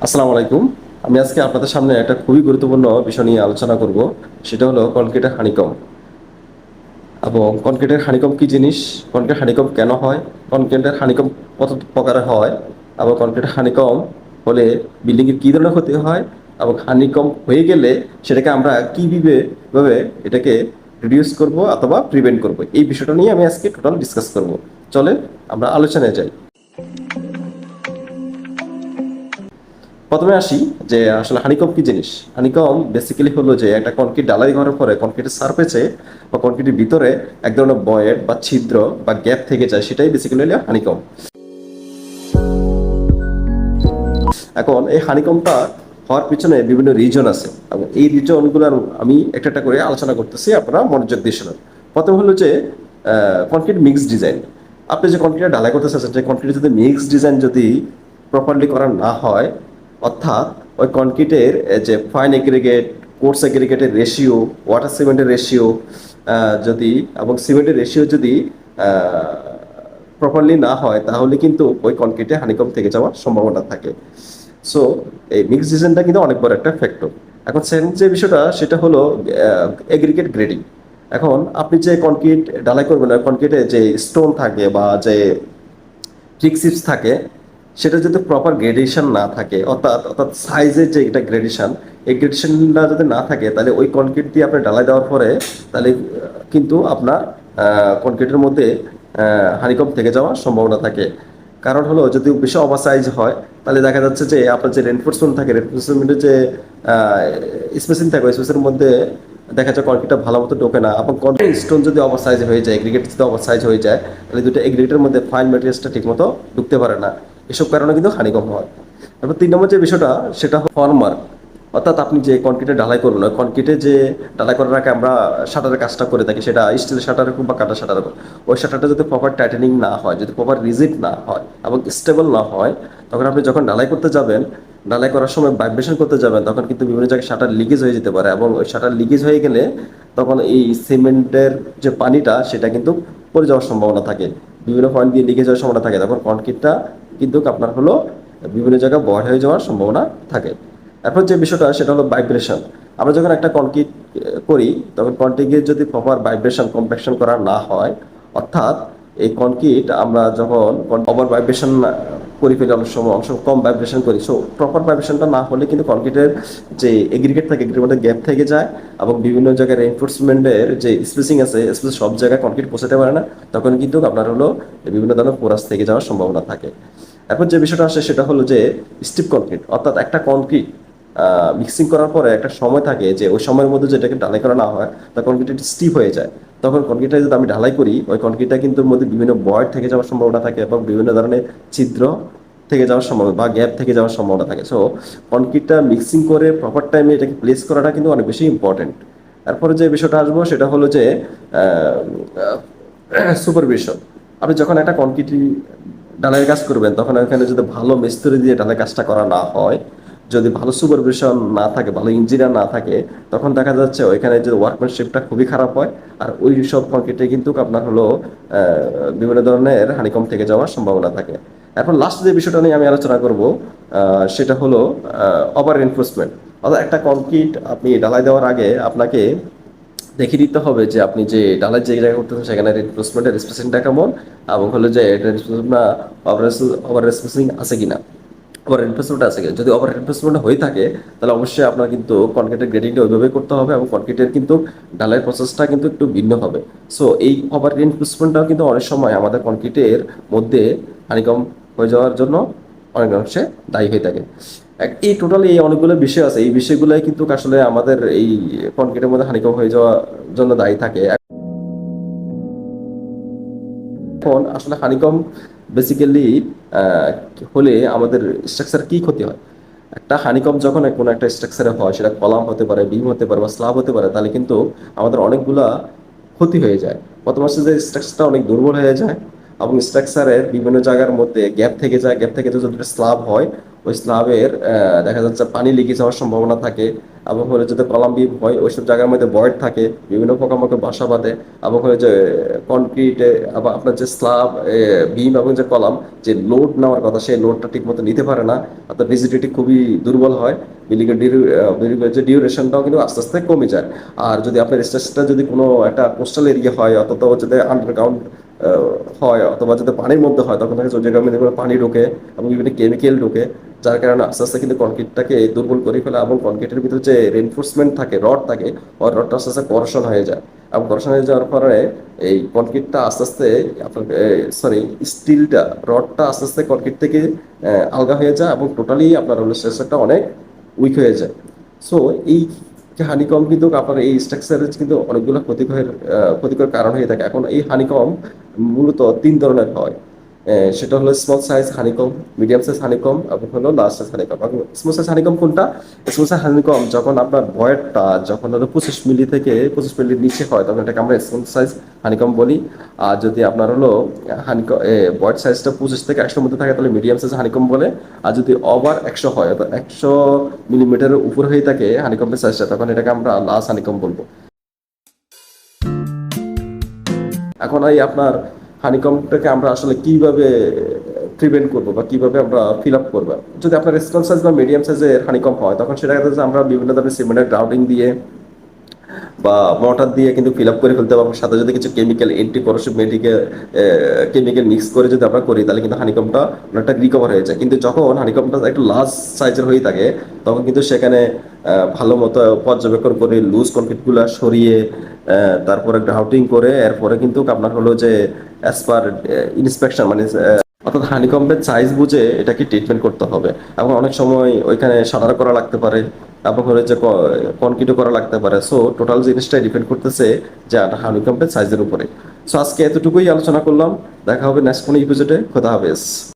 আসসালামু আলাইকুম। আমি আজকে আপনাদের সামনে একটা খুবই গুরুত্বপূর্ণ বিষয় নিয়ে আলোচনা করব। সেটা হলো কনক্রিটের হানিকম। এবং কনক্রিটের হানিকম কি জিনিস, কনক্রিট হানিকম কেন হয়, কনক্রিটের হানিকম কত প্রকারের হয়, এবং কনক্রিটের হানিকম হলে বিল্ডিংয়ের কী ধরনের ক্ষতি হয়, এবং হানিকম হয়ে গেলে সেটাকে আমরা কীভাবে এটাকে রিডিউস করব অথবা প্রিভেন্ট করব, এই বিষয়টা নিয়ে আমি আজকে টোটাল ডিসকাস করব। চলে আমরা আলোচনায় যাই। প্রথমে আসি যে আসলে হানিকম কি জিনিস। হানিকম বেসিক্যালি হলো যে একটা কনক্রিট ঢালাই করার পরে কনক্রিটের সারফেসে বা কনক্রিটের ভিতরে এক ধরনের বয়েড বা ছিদ্র বা গ্যাপ থেকে যায়, সেটাই বেসিক্যালি হলো হানিকম। এখন এই হানিকমটা হওয়ার পিছনে বিভিন্ন রিজন আছে এবং এই রিজনগুলোর আমি একটা একটা করে আলোচনা করতেছি, আপনারা মনোযোগ দিয়ে শুনুন। প্রথম হলো যে কনক্রিট মিক্স ডিজাইন। আপনি যে কনক্রিট ঢালাই করতে চাচ্ছেন, যে কনক্রিট যদি মিক্স ডিজাইন যদি প্রপারলি করা না হয়, অর্থাৎ ওই কনক্রিটের যে ফাইন এগ্রিগেট, কোর্স এগ্রিগেটের রেশিও, ওয়াটার সিমেন্টের রেশিও যদি এবং সিমেন্টের রেশিও যদি প্রপারলি না হয়, তাহলে কিন্তু ওই কনক্রিটে হানিকম থেকে যাওয়ার সম্ভাবনা থাকে। সো এই মিক্স ডিজাইনটা কিন্তু অনেক বড় একটা ফ্যাক্টর। এখন সেকেন্ড যে বিষয়টা সেটা হলো এগ্রিগেট গ্রেডিং। এখন আপনি যে কনক্রিট ঢালাই করবেন, ওই কনক্রিটে যে স্টোন থাকে বা যে ফিক্সিপস থাকে, সেটা যদি প্রপার গ্রেডেশন না থাকে, অর্থাৎ অর্থাৎ সাইজের যে এটা গ্রেডেশন, এই গ্রেডেশনটা যদি না থাকে, তাহলে ওই কনক্রিট দিয়ে আপনি ঢালাই দেওয়ার পরে তাহলে কিন্তু আপনার কনক্রিটের মধ্যে হানিকম থেকে যাওয়ার সম্ভাবনা থাকে। কারণ হলো যদি বেশি ওভার সাইজ হয়, তাহলে দেখা যাচ্ছে যে আপনার যে রেনফোর্সমেন্ট থাকে, রেনফোর্সমেন্টের যে স্পেসিং থাকে, ওই স্পেসের মধ্যে দেখা যায় কনক্রিটটা ভালো মতো ঢোকে না। এবং কনক্রিট স্টোন যদি ওভার সাইজ হয়ে যায়, এগ্রিগেট যদি ওভার সাইজ হয়ে যায়, তাহলে দুটো এগ্রিগেটের মধ্যে ফাইন ম্যাটেরিয়ালসটা ঠিক মতো ঢুকতে পারে না। এসব কারণে কিন্তু হানিকম হয়। তারপর 3 নম্বর যে বিষয়টা সেটা ফর্মার, অর্থাৎ আপনি যে কনক্রিটে ঢালাই করুন, ওই কনক্রিটে যে ঢালাই করার আগে আমরা শাটারের কাজটা করে থাকি, সেটা স্টিলের শাটার হোক বা কাটা শাটার হোক, ওই শাটারটা যদি প্রপার টাইটেনিং না হয়, যদি প্রপার রিজিড না হয় এবং স্টেবল না হয়, তখন আপনি যখন ঢালাই করতে যাবেন, ঢালাই করার সময় ভাইব্রেশন করতে যাবেন, তখন কিন্তু বিভিন্ন জায়গায় শাটার লিকেজ হয়ে যেতে পারে। এবং ওই শাটার লিকেজ হয়ে গেলে তখন এই সিমেন্টের যে পানিটা সেটা কিন্তু পড়ে যাওয়ার সম্ভাবনা থাকে, বিভিন্ন পয়েন্ট দিয়ে লিকেজ হওয়ার সম্ভাবনা থাকে। তখন কনক্রিটটা কিন্তু আপনার হলো বিভিন্ন জায়গায় বড় হয়ে যাওয়ার সম্ভাবনা থাকে। এরপর যে বিষয়টা সেটা হলো ভাইব্রেশন। আমরা যখন একটা কনক্রিট করি, তখন কনক্রিটের যদি প্রপার ভাইব্রেশন কম্প্যাকশন করা না হয়, অর্থাৎ এই কনক্রিট আমরা যখন ওভার ভাইব্রেশন করে ফেলি, অনেক সময় অংশ কম ভাইব্রেশন করি, সো প্রপার ভাইব্রেশনটা না হলে কিন্তু কনক্রিটের যে এগ্রিগেট থাকে, এগ্রিগেটের মধ্যে গ্যাপ থেকে যায় এবং বিভিন্ন জায়গায় রেইনফোর্সমেন্টের যে স্পেসিং আছে, স্পেস সব জায়গায় কনক্রিট পৌঁছাতে পারে না। তখন কিন্তু আপনার হলো বিভিন্ন ধরনের পোরাস থেকে যাওয়ার সম্ভাবনা থাকে। এরপর যে বিষয়টা আসে সেটা হলো যে স্টিপ কনক্রিট, অর্থাৎ একটা কনক্রিট মিক্সিং করার পরে একটা সময় থাকে যে ওই সময়ের মধ্যে যেটাকে ঢালাই করা না হয়, তা কনক্রিট স্টিপ হয়ে যায়। তখন কনক্রিটটা যদি আমি ঢালাই করি, ওই কনক্রিটটা কিন্তু মধ্যে বিভিন্ন বয়েড থেকে যাওয়ার সম্ভাবনা থাকে এবং বিভিন্ন ধরনের ছিদ্র থেকে যাওয়ার সম্ভাবনা বা গ্যাপ থেকে যাওয়ার সম্ভাবনা থাকে। সো কনক্রিটটা মিক্সিং করে প্রপার টাইমে এটাকে প্লেস করাটা কিন্তু অনেক বেশি ইম্পর্টেন্ট। তারপরে যে বিষয়টা আসবো সেটা হলো যে সুপারভিশন। আপনি যখন একটা কনক্রিট ঢালাইয়ের কাজ করবেন, তখন ওখানে যদি ভালো মিস্ত্রি দিয়ে ঢালাই কাজটা করা না হয়, যদি ভালো সুপারভিশন না থাকে, ভালো ইঞ্জিনিয়ার না থাকে, তখন দেখা যাচ্ছে ওইখানে যে ওয়ার্কম্যানশিপটা খুবই খারাপ হয়। আর ওই সব কনক্রিটে কিন্তু আপনার হলো বিভিন্ন ধরনের হানিকম থেকে যাওয়ার সম্ভাবনা থাকে। এখন লাস্ট যে বিষয়টা নিয়ে আমি আলোচনা করব সেটা হলো ওভার এনফোর্সমেন্ট। অর্থাৎ একটা কনক্রিট আপনি ঢালাই দেওয়ার আগে আপনাকে দেখে দিতে হবে যে আপনি যে ডালার যে জায়গায় করতেছেন সেখানে রেনফোর্সমেন্টের স্পেসিংটা কেমন, এবং হলো যে রেনফোর্সমেন্টটা ওভার স্পেসিং আছে কিনা, ওভার রেনফোর্সমেন্ট আছে কিনা। যদি ওভার রেনফোর্সমেন্ট হয়ে থাকে, তাহলে অবশ্যই আপনার কিন্তু কনক্রিটের গ্রেডিংটা ওইভাবে করতে হবে এবং কনক্রিটের কিন্তু ঢালাইয়ের প্রসেসটা কিন্তু একটু ভিন্ন হবে। সো এই ওভার রেনফোর্সমেন্টটাও কিন্তু অনেক সময় আমাদের কনক্রিটের মধ্যে হানিকম হয়ে যাওয়ার জন্য অনেক অংশে দায়ী হয়ে থাকে। এই টোটালি এই অনেকগুলো বিষয় আছে, এই বিষয়গুলোই কিন্তু আসলে আমাদের এই কনক্রিটের মধ্যে হানিকম হয়ে যাওয়ার জন্য দায়ী থাকে। এখন আসলে হানিকম বেসিক্যালি হলে আমাদের স্ট্রাকচার কি ক্ষতি হয়। একটা হানিকম যখন কোনো একটা স্ট্রাকচারে হয়, সেটা কলাম হতে পারে, বিম হতে পারে বা স্ল্যাব হতে পারে, তাহলে কিন্তু আমাদের অনেকগুলা ক্ষতি হয়ে যায়। প্রথম হচ্ছে যে স্ট্রাকচারটা অনেক দুর্বল হয়ে যায় এবং স্ট্রাকচারের বিভিন্ন জায়গার মধ্যে গ্যাপ থেকে যায়। গ্যাপ থেকে যদি স্ল্যাব হয়, ওই স্ল্যাবের দেখা যাচ্ছে পানি লিকেজ হওয়ার সম্ভাবনা থাকে। এবং হলে যদি কলাম বিম হয় ওইসব জায়গার মধ্যে ভয়েড থাকে, বিভিন্ন পোকামাকড় বাসা বাঁধে। এবং হলে যে কনক্রিটে আবার আপনার যে স্ল্যাব বিম এবং যে কলাম, যে লোড নেওয়ার কথা সেই লোডটা ঠিক মতো নিতে পারে না, অর্থাৎ রিজিডিটি খুবই দুর্বল হয়। বিল্ডিংয়ের যে ডিউরেশনটাও কিন্তু আস্তে আস্তে কমে যায়। আর যদি আপনার স্ট্রাকচারটা যদি কোনো একটা কোস্টাল এরিয়া হয়, অথবা যদি আন্ডারগ্রাউন্ড হয়, অথবা যদি পানির মধ্যে হয়, তখন দেখা যায় ওই জায়গার মধ্যে কোনো পানি ঢোকে এবং বিভিন্ন কেমিক্যাল ঢোকে, যার কারণে আস্তে আস্তে কিন্তু কনক্রিটটাকে দুর্বল করে ফেলে। এবং কনক্রিটের ভিতরে যে রেনফোর্সমেন্ট থাকে, রড থাকে, ওই রডটা আস্তে আস্তে করশন হয়ে যায়। এবং করশন হয়ে যাওয়ার পরে এই কনক্রিটটা আস্তে আস্তে আপনার সরি স্টিলটা, রডটা আস্তে আস্তে কনক্রিট থেকে আলগা হয়ে যায় এবং টোটালি আপনার হলো স্ট্রাকচারটা অনেক উইক হয়ে যায়। সো এই হানিকম কিন্তু আপনার এই স্ট্রাকচারের কিন্তু অনেকগুলো ক্ষতিকর কারণ হয়ে থাকে। এখন এই হানিকম মূলত তিন ধরনের হয়। সেটা হলো small size honeycomb, medium size honeycomb এবং হলো large size honeycomb. Small size honeycomb কোনটা? স্মল সাইজ হানিকম যখন আপনার ভয়েডটা যখন হলো 25 মিলি থেকে 25 মিলির নিচে হয়, তখন এটাকে আমরা স্মল সাইজ হানিকম বলি। আর যদি আপনার হলো হানিকম ভয়েড সাইজটা 25 থেকে 100 মধ্যে থাকে, তাহলে মিডিয়াম সাইজ হানিকম বলে। আর যদি ওভার 100 হয়, অর্থাৎ 100 মিলিমিটারের উপর হয়ে থাকে হানিকম্বের সাইজটা, তখন এটাকে আমরা লার্জ হানিকম বলবো। এখন এই আপনার হানিকমটাকে আমরা আসলে কিভাবে প্রিভেন্ট করবো বা কিভাবে আমরা ফিল আপ করবো? যদি আপনার স্মল সাইজ বা মিডিয়াম সাইজের হানিকম হয়, তখন সেটা আমরা বিভিন্ন ধরনের সিমেন্টের গ্রাউন্ডিং দিয়ে বা মর্টার দিয়ে কিন্তু ফিল আপ করে ফেলতে পারবো। সাথে যদি কিছু chemical anti corrosive chemical mix করে যদি আমরা করি, তাহলে কিন্তু হানিকমটা অনেকটা রিকভার হয়ে যায়। কিন্তু যখন হানিকমটা একটু লার্জ সাইজের হয়ে থাকে, তখন কিন্তু সেখানে ভালো মতো পর্যবেক্ষণ করে লুজ কনক্রিটগুলো সরিয়ে তারপরে গ্রাউটিং করে এরপরে কিন্তু আপনার হলো যে অ্যাজ পার ইন্সপেকশন, মানে অর্থাৎ হানিকম্বের সাইজ বুঝে এটাকে ট্রিটমেন্ট করতে হবে। এবং অনেক সময় ওইখানে সাদার করা লাগতে পারে, এবং হলে যে কনক্রিটও করা লাগতে পারে। সো টোটাল জিনিসটাই ডিপেন্ড করতেছে যে হানিকম্বের সাইজের উপরে। সো আজকে এতটুকুই আলোচনা করলাম। দেখা হবে নেক্সট কোনো এপিসোডে। খোদা হাফেজ।